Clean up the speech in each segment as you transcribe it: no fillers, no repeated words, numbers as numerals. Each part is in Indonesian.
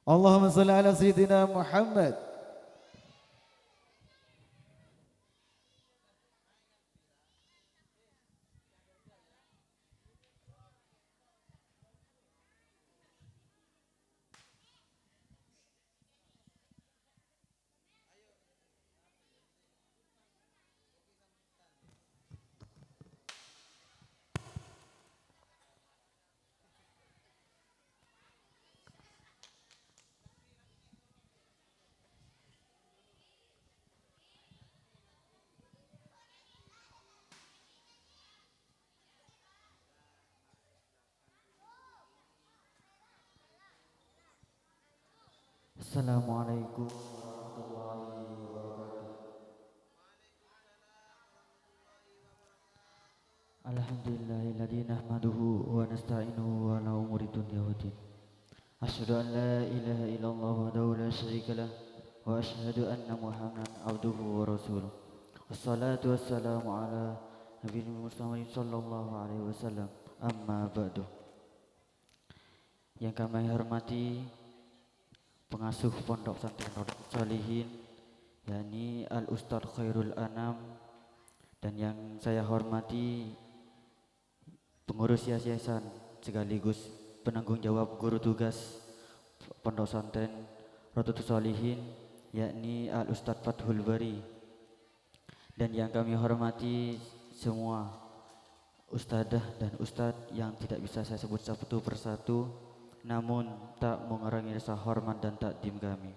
Allahumma salli ala Sayyidina Muhammad. Assalamualaikum warahmatullahi wabarakatuh. Alhamdulillahilladzi nahmaduhu wa nasta'inuhu wa ala umuri dunya waddin. Asyhadu an la ilaha illallah wahdahu la syarikalah wa asyhadu anna Muhammadan abduhu wa rasuluh. Wassalatu wassalamu ala nabiyil Muhammad sallallahu alaihi wasallam. Amma ba'du. Yang kami hormati pengasuh Pondok Pesantren Rodotul Shalihin, yakni Al Ustadz Khairul Anam, dan yang saya hormati pengurus yayasan sekaligus penanggung jawab guru tugas Pondok Pesantren Rodotul Shalihin, yakni Al Ustadz Fathul Bari, dan yang kami hormati semua ustadzah dan ustadz yang tidak bisa saya sebut satu persatu, namun tak mengurangi rasa hormat dan takdim kami.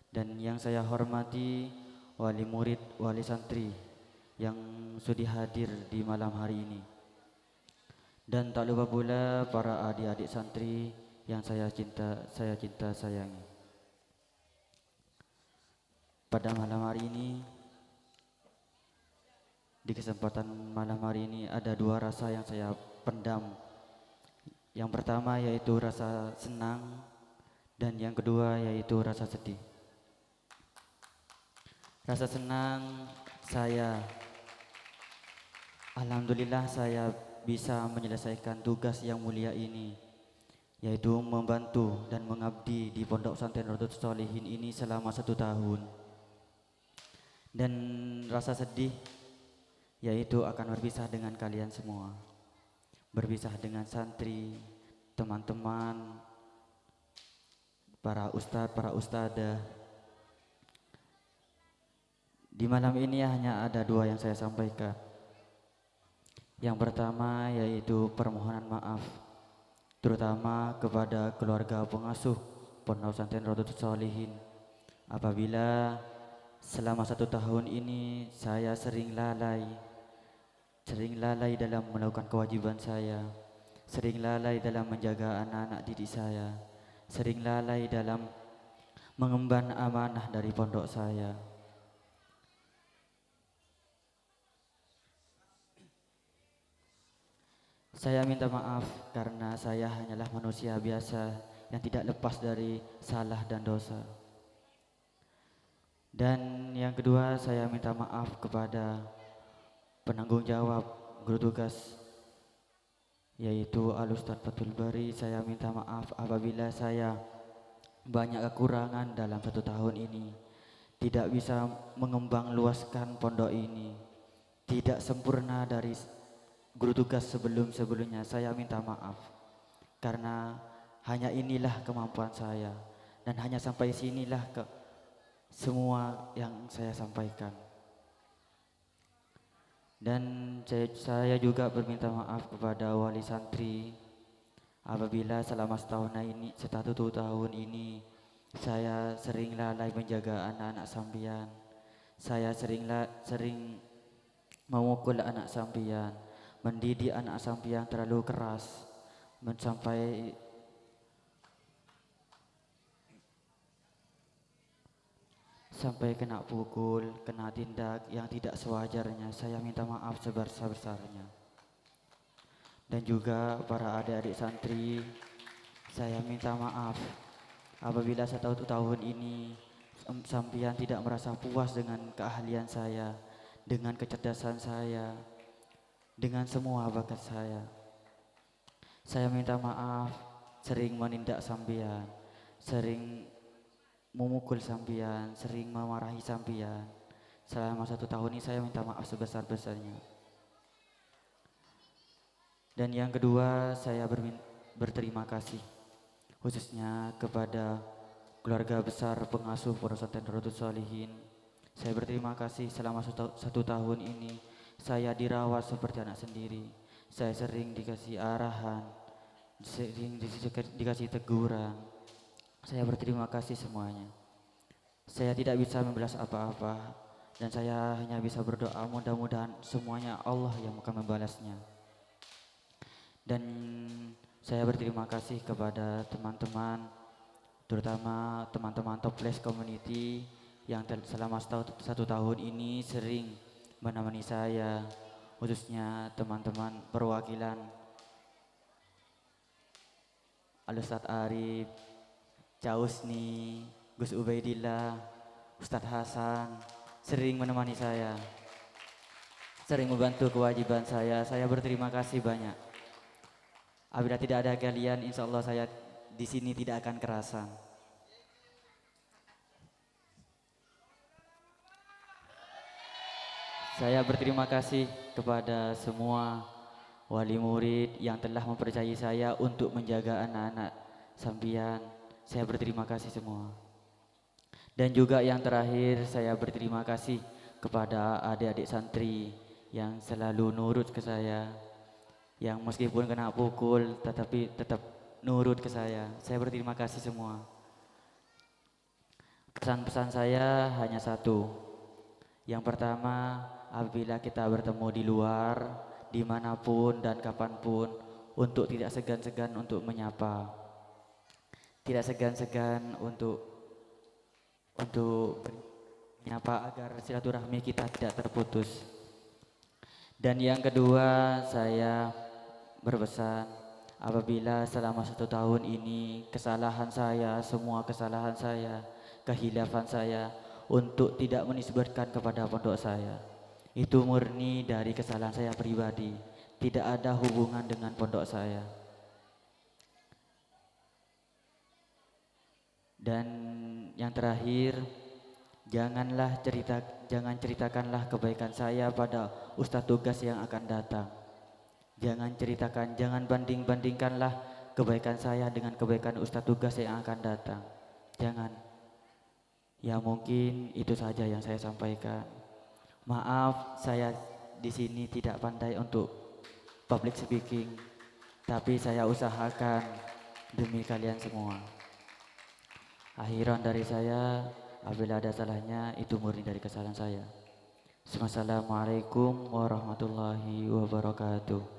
Dan yang saya hormati wali murid, wali santri yang sudah hadir di malam hari ini. Dan tak lupa pula para adik-adik santri yang saya cinta sayangi. Pada malam hari ini, di kesempatan malam hari ini ada dua rasa yang saya pendam. Yang pertama yaitu rasa senang, dan yang kedua yaitu rasa sedih. Rasa senang, alhamdulillah saya bisa menyelesaikan tugas yang mulia ini, yaitu membantu dan mengabdi di Pondok Pesantren Rodotul Shalihin ini selama 1 tahun. Dan rasa sedih yaitu akan berpisah dengan kalian semua, berpisah dengan santri, teman-teman, para ustadz, para ustadzah. Di malam ini hanya ada dua yang saya sampaikan. Yang pertama yaitu permohonan maaf, terutama kepada keluarga pengasuh Pondok Pesantren Rodotul Shalihin, apabila selama 1 tahun ini saya sering lalai dalam melakukan kewajiban saya, sering lalai dalam menjaga anak-anak didik saya, sering lalai dalam mengemban amanah dari pondok saya. Saya minta maaf karena saya hanyalah manusia biasa yang tidak lepas dari salah dan dosa. Dan yang kedua, saya minta maaf kepada penanggung jawab guru tugas, yaitu Al Ustadz Fathul Bari. Saya minta maaf apabila saya banyak kekurangan dalam 1 tahun ini, tidak bisa mengembang luaskan pondok ini, tidak sempurna dari guru tugas sebelumnya. Saya minta maaf karena hanya inilah kemampuan saya, dan hanya sampai sinilah semua yang saya sampaikan. Dan saya juga berminta maaf kepada wali santri apabila selama 1 tahun ini saya sering lalai menjaga anak-anak sambian. Saya sering memukul anak sambian, mendidik anak sambian terlalu keras, sampai kena pukul, kena tindak yang tidak sewajarnya. Saya minta maaf sebesar-besarnya. Dan juga para adik-adik santri, saya minta maaf apabila 1 tahun ini sampian tidak merasa puas dengan keahlian saya, dengan kecerdasan saya, dengan semua bakat saya. Saya minta maaf sering menindak sampian, sering memukul sampean, sering memarahi sampean. Selama 1 tahun ini saya minta maaf sebesar-besarnya. Dan yang kedua, saya berterima kasih khususnya kepada keluarga besar pengasuh Pondok Pesantren Rodotul Shalihin. Saya berterima kasih selama 1 tahun ini saya dirawat seperti anak sendiri. Saya sering dikasih arahan, sering dikasih teguran. Saya berterima kasih semuanya. Saya tidak bisa membalas apa-apa dan saya hanya bisa berdoa mudah-mudahan semuanya Allah yang akan membalasnya. Dan saya berterima kasih kepada teman-teman, terutama teman-teman Toples Community yang selama 1 tahun ini sering menemani saya, khususnya teman-teman perwakilan Al-Ustadz Arif, Causni, Gus Ubaidillah, Ustadz Hasan, sering menemani saya, sering membantu kewajiban saya. Saya berterima kasih banyak. Apabila tidak ada kalian, insya Allah saya di sini tidak akan kerasa. Saya berterima kasih kepada semua wali murid yang telah mempercayai saya untuk menjaga anak-anak sambian. Saya berterima kasih semua. Dan juga yang terakhir, saya berterima kasih kepada adik-adik santri yang selalu nurut ke saya, yang meskipun kena pukul tetapi tetap nurut ke saya. Saya berterima kasih semua. Pesan-pesan saya hanya satu. Yang pertama, apabila kita bertemu di luar, dimanapun dan kapanpun, untuk tidak segan-segan untuk menyapa, tidak segan-segan untuk menyapa agar silaturahmi kita tidak terputus. Dan yang kedua, saya berpesan apabila selama 1 tahun ini kesalahan saya, semua kesalahan saya, kehilafan saya untuk tidak menisbatkan kepada pondok saya, itu murni dari kesalahan saya pribadi, tidak ada hubungan dengan pondok saya. Dan yang terakhir, jangan ceritakanlah kebaikan saya pada ustadz tugas yang akan datang. Jangan banding-bandingkanlah kebaikan saya dengan kebaikan ustadz tugas yang akan datang. Jangan. Ya mungkin itu saja yang saya sampaikan. Maaf, saya di sini tidak pandai untuk public speaking, tapi saya usahakan demi kalian semua. Akhiran dari saya, apabila ada salahnya itu murni dari kesalahan saya. Assalamualaikum warahmatullahi wabarakatuh.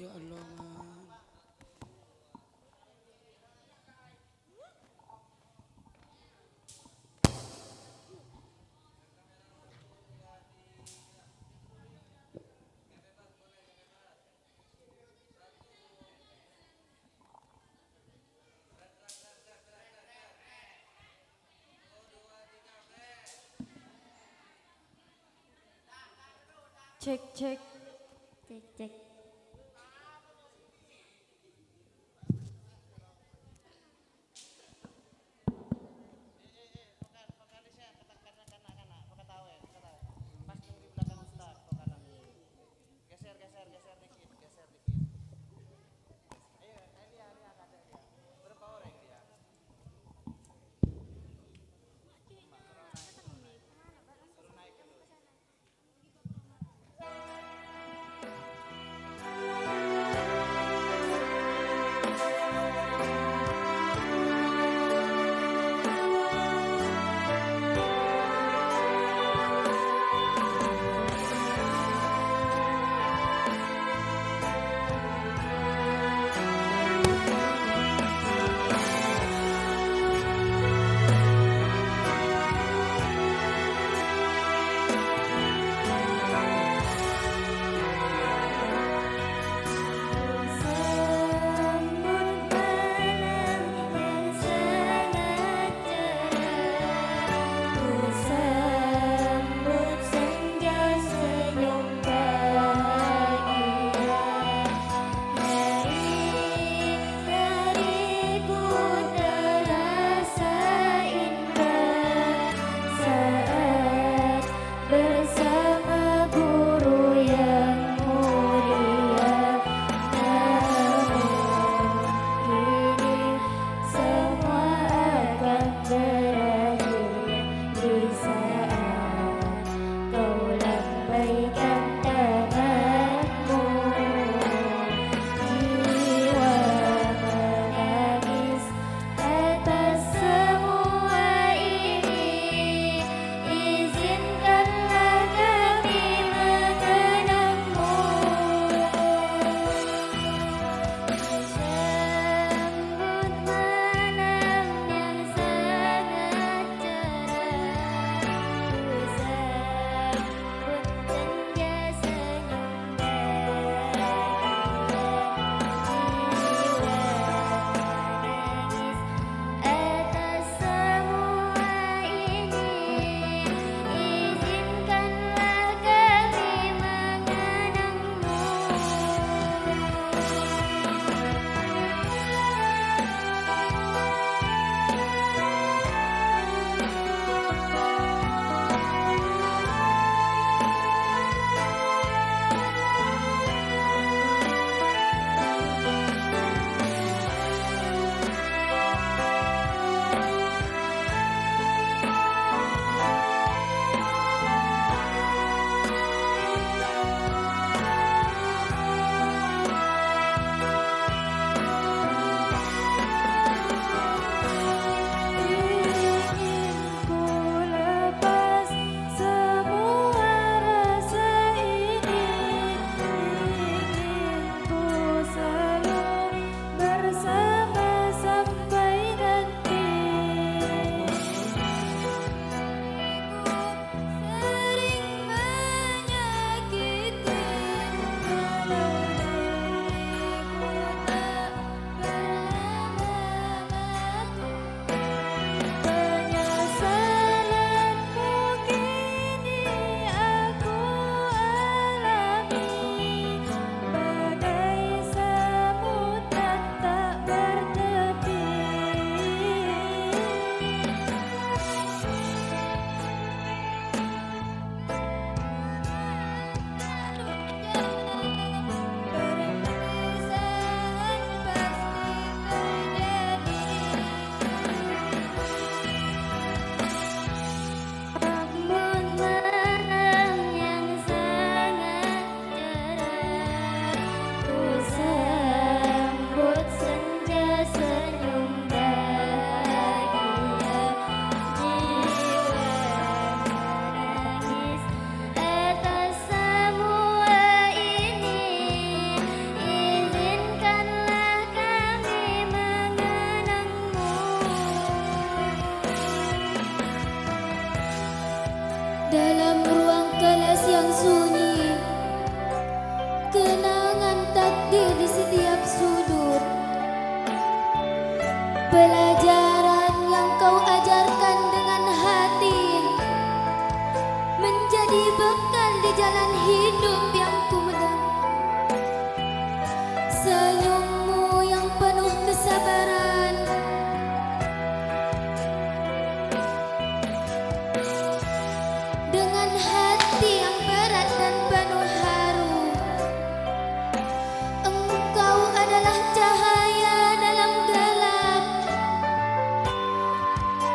Ya Allah, man. Cek cek. Cek cek.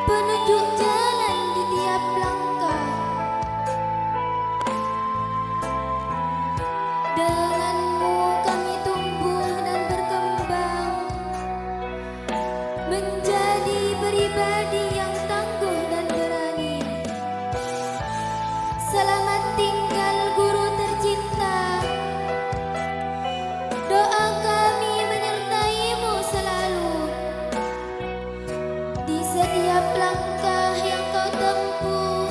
penunjuk jalan di tiap langkah. Denganmu kami tumbuh dan berkembang menjadi pribadi yang tangguh dan berani. Selamat tinggal guru tercinta. Doa kami menyertaimu selalu di setiap langkah yang kau tempuh.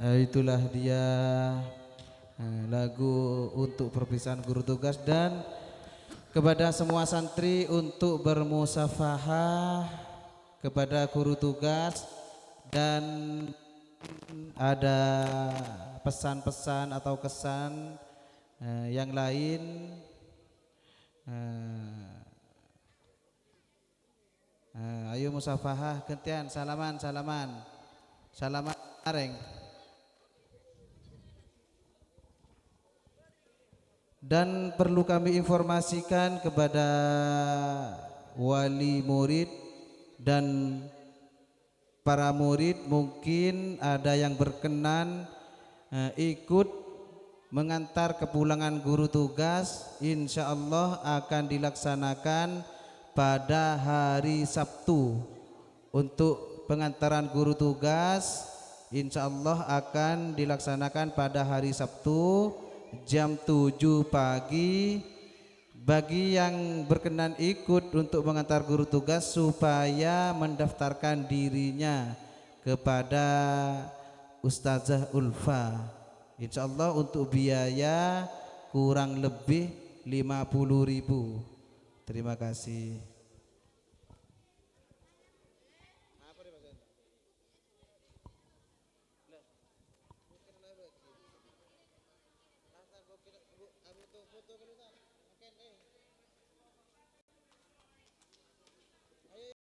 Itulah dia lagu untuk perpisahan guru tugas. Dan kepada semua santri untuk bermusafahah kepada guru tugas, dan ada pesan-pesan atau kesan yang lain. Ayo musafahah gantian, salaman areng. Dan perlu kami informasikan kepada wali murid dan para murid, mungkin ada yang berkenan ikut mengantar kepulangan guru tugas. Insya Allah akan dilaksanakan pada hari Sabtu. Untuk pengantaran guru tugas insya Allah akan dilaksanakan pada hari Sabtu jam 7 pagi. Bagi yang berkenan ikut untuk mengantar guru tugas, supaya mendaftarkan dirinya kepada Ustazah Ulfa. Insya Allah untuk biaya kurang lebih 50.000. Terima kasih.